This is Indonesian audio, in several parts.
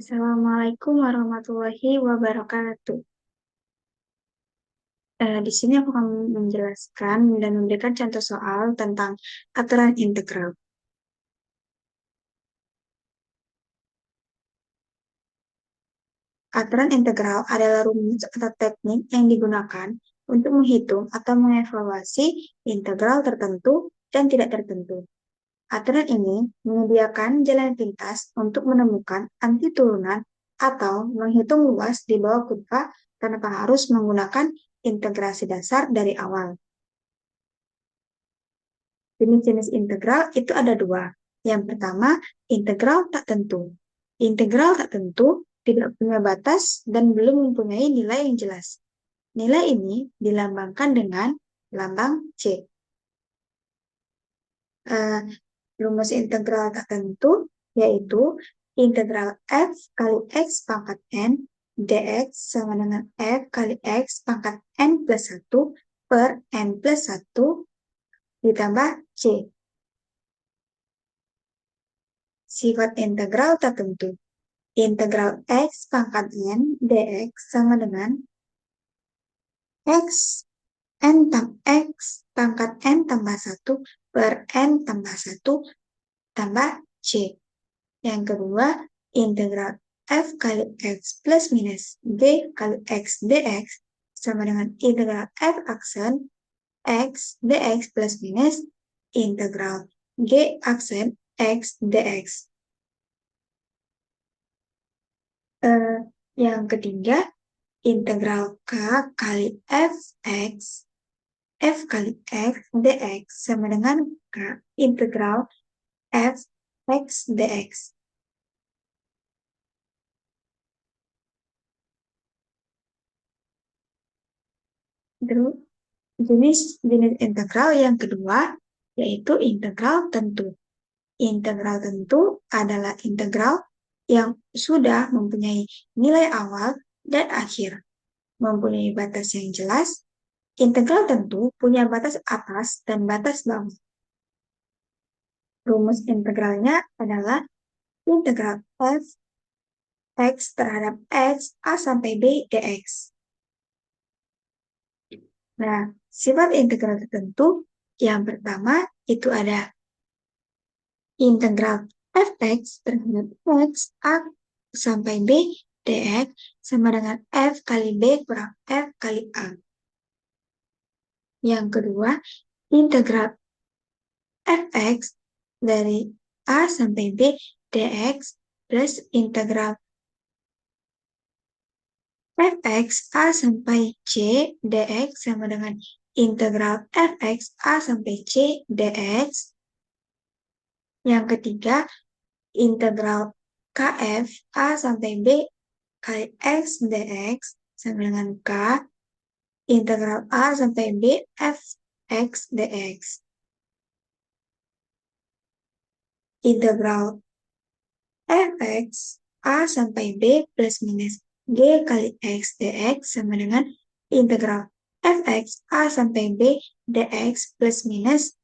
Assalamualaikum warahmatullahi wabarakatuh. Di sini aku akan menjelaskan dan memberikan contoh soal tentang aturan integral. Aturan integral adalah rumus atau teknik yang digunakan untuk menghitung atau mengevaluasi integral tertentu dan tidak tertentu. Aturan ini menyediakan jalan pintas untuk menemukan anti turunan atau menghitung luas di bawah kurva tanpa harus menggunakan integrasi dasar dari awal. Jenis-jenis integral itu ada dua. Yang pertama, integral tak tentu. Integral tak tentu tidak punya batas dan belum mempunyai nilai yang jelas. Nilai ini dilambangkan dengan lambang C. Rumus integral tak tentu yaitu integral f kali x pangkat n dx sama dengan f kali x pangkat n plus 1 per n plus 1 ditambah C. Sifat integral tak tentu. Integral x pangkat n dx sama dengan x pangkat n tambah 1 per n tambah 1 tambah c. Yang kedua, integral f kali x plus minus g kali x dx sama dengan integral f aksen x dx plus minus integral g aksen x dx. Yang ketiga, integral k kali f kali x dx sama dengan k integral f x dx. Terus, jenis integral yang kedua yaitu integral tentu. Integral tentu adalah integral yang sudah mempunyai nilai awal dan akhir, mempunyai batas yang jelas. Integral tentu punya batas atas dan batas bawah. Rumus integralnya adalah integral f x terhadap x a sampai b dx. Nah, sifat integral tertentu yang pertama itu ada integral fx terhadap x a sampai b dx sama dengan f kali b kurang f kali a. Yang kedua, integral fx dari a sampai b dx plus integral fx a sampai c dx sama dengan integral fx a sampai c dx. Yang ketiga, integral kf a sampai b kali x dx sama dengan k integral a sampai b f x dx. Integral fx a sampai b plus minus g kali x dx sama dengan integral fx a sampai b dx plus minus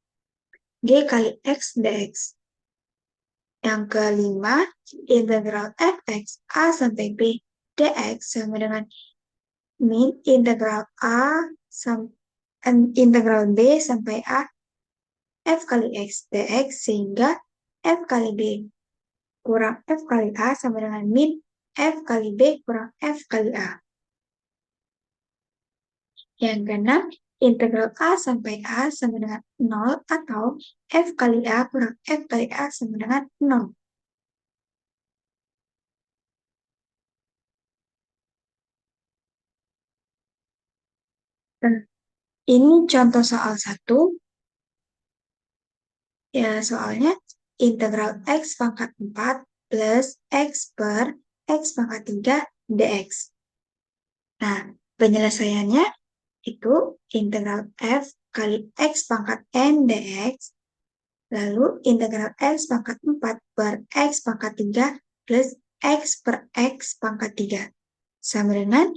g kali x dx. Yang kelima, integral fx a sampai b dx sama dengan min integral integral b sampai a f kali x dx sehingga f kali b kurang f kali a sama dengan min f kali b kurang f kali a. Yang keenam, integral a sampai a sama dengan 0 atau f kali a kurang f kali a sama dengan 0. Dan ini contoh soal 1. Ya, soalnya integral x pangkat 4 plus x per x pangkat 3 dx. Nah, penyelesaiannya itu integral f kali x pangkat n dx, lalu integral x pangkat 4 per x pangkat 3 plus x per x pangkat 3. Sama dengan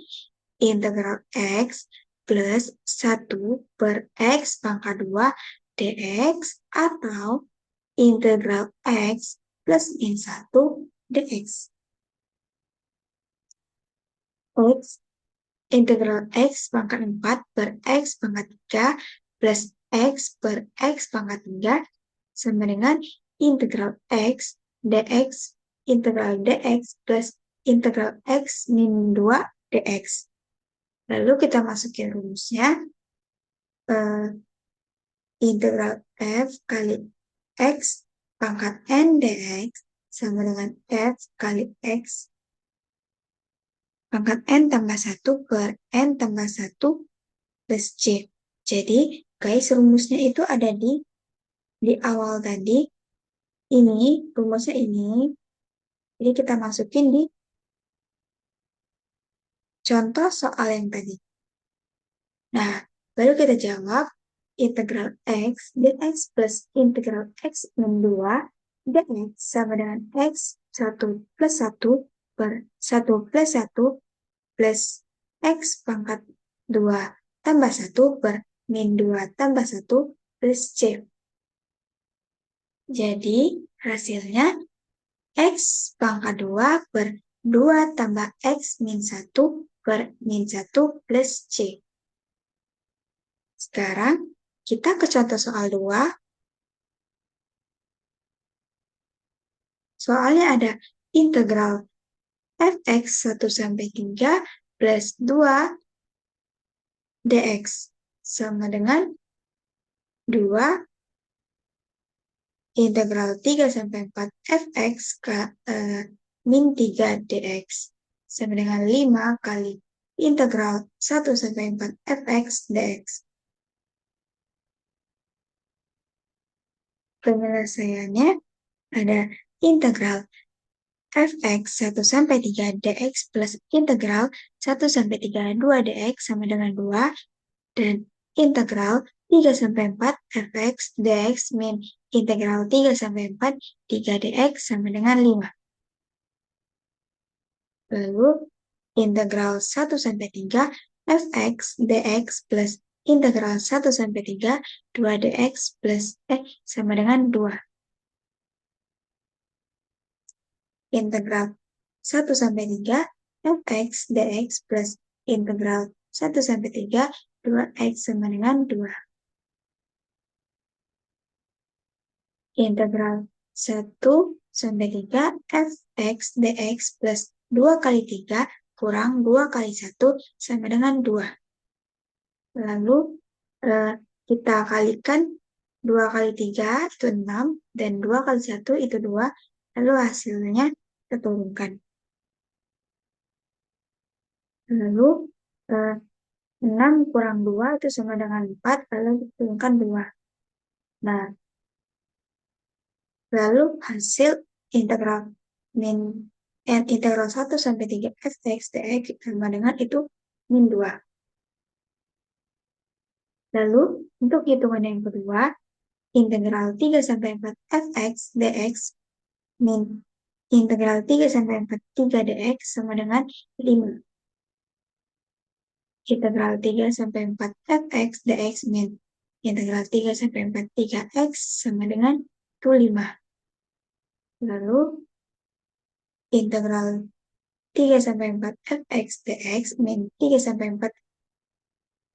integral x plus 1 per x pangkat 2 dx atau integral x plus min 1 dx. X integral X pangkat 4 per X pangkat 3 plus X per X pangkat 3 sama dengan integral X dx integral dx plus integral X min 2 dx. Lalu kita masukin rumusnya, integral F kali X pangkat N dx sama dengan F kali X pangkat N tambah 1 per N tambah 1 plus C. Jadi, guys, rumusnya itu ada di awal tadi. Ini, rumusnya ini. Jadi, kita masukin di contoh soal yang tadi. Nah, baru kita jawab integral X dx plus integral X min 2 dx sama dengan X 1 plus 1 per 1 plus 1 plus X pangkat 2 tambah 1 per min 2 tambah 1 plus C. Jadi, hasilnya X pangkat 2 per 2 tambah X min 1 per min 1 plus C. Sekarang, kita ke contoh soal 2. Soalnya ada integral fx 1 sampai 3 plus 2 dx sama dengan 2 integral 3 sampai 4 fx ke min 3 dx sama dengan 5 kali integral 1 sampai 4 fx dx. Penyelesaiannya ada integral fx 1 sampai 3 dx plus integral 1 sampai 3 2 dx sama dengan 2 dan integral 3 sampai 4 fx dx min integral 3 sampai 4 3 dx sama dengan 5. Lalu integral 1 sampai 3 fx dx plus integral 1 sampai 3 2 dx plus sama dengan 2. Integral 1 sampai 3 fx dx plus integral 1 sampai 3 2x sama dengan 2. Integral 1 sampai 3 fx dx plus 2 kali 3 kurang 2 kali 1 sama dengan 2. Lalu kita kalikan 2 kali 3 itu 6 dan 2 kali 1 itu 2. Lalu hasilnya kita turunkan. Lalu 6 kurang 2 itu sama dengan 4, lalu kita turunkan 2. Nah, lalu hasil integral integral 1 sampai 3 fx dx sama dengan itu min 2. Lalu, untuk hitungan yang kedua, integral 3 sampai 4 fx dx min integral 3 sampai 4 3 dx sama dengan 5. Integral 3 sampai 4 fx dx min integral 3 sampai 4 3x sama dengan 5. Lalu, integral 3 sampai 4 fx dx min 3 sampai 4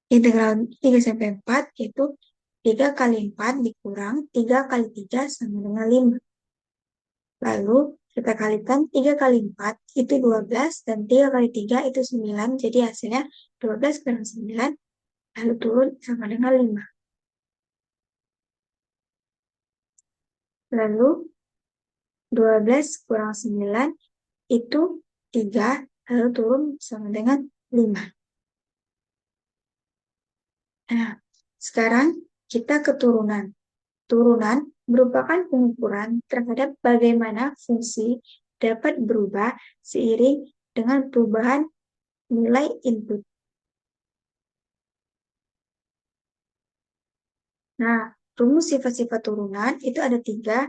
integral 3 sampai 4 yaitu 3 kali 4 dikurang 3 kali 3 sama dengan 5. Lalu kita kalikan 3 kali 4 itu 12 dan 3 kali 3 itu 9. Jadi hasilnya 12 kurang 9 lalu turun sama dengan 5. Lalu 12 kurang 9 itu 3 lalu turun sama dengan 5. Nah, sekarang kita ke turunan. Turunan merupakan pengukuran terhadap bagaimana fungsi dapat berubah seiring dengan perubahan nilai input. Nah, rumus sifat-sifat turunan itu ada 3,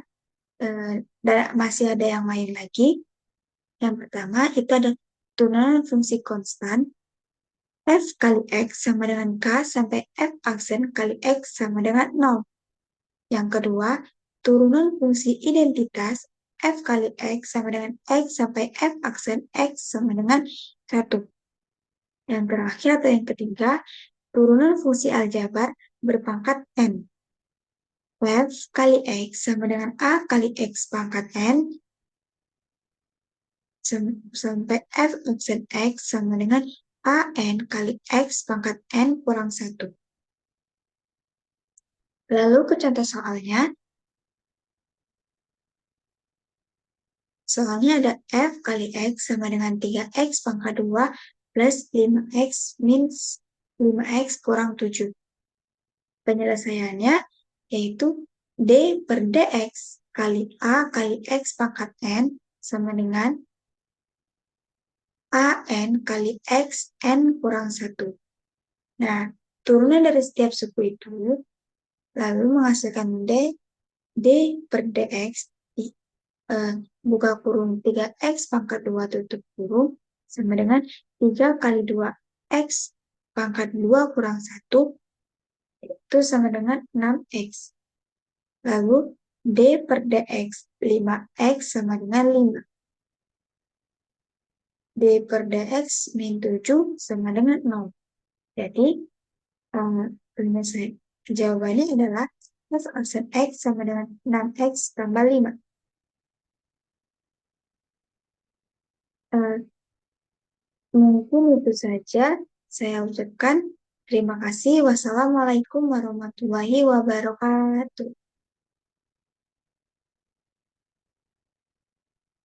dan masih ada yang lain lagi. Yang pertama itu ada turunan fungsi konstan, f kali x sama dengan k sampai f aksen kali x sama dengan 0. Yang kedua, turunan fungsi identitas f kali x sama dengan x sampai f aksen x sama dengan 1. Yang terakhir atau yang ketiga, turunan fungsi aljabar berpangkat n. F kali X sama dengan A kali X pangkat n sampai f aksen X sama dengan AN kali X pangkat N kurang 1. Lalu ke contoh soalnya. Soalnya ada F kali X sama dengan 3X pangkat 2 plus 5X min 5X kurang 7. Penyelesaiannya yaitu D per DX kali A kali X pangkat N sama dengan AN kali X N kurang 1. Nah, turunan dari setiap suku itu lalu menghasilkan D per DX buka kurung 3X pangkat 2 tutup kurung sama dengan 3 kali 2X pangkat 2 kurang 1 itu sama dengan 6X. Lalu D per DX 5X sama dengan 5. D per DX min 7 sama dengan 0. Jadi, jawabannya adalah F aksen X sama dengan 6X tambah 5. Mungkin itu saja saya ucapkan. Terima kasih. Wassalamualaikum warahmatullahi wabarakatuh.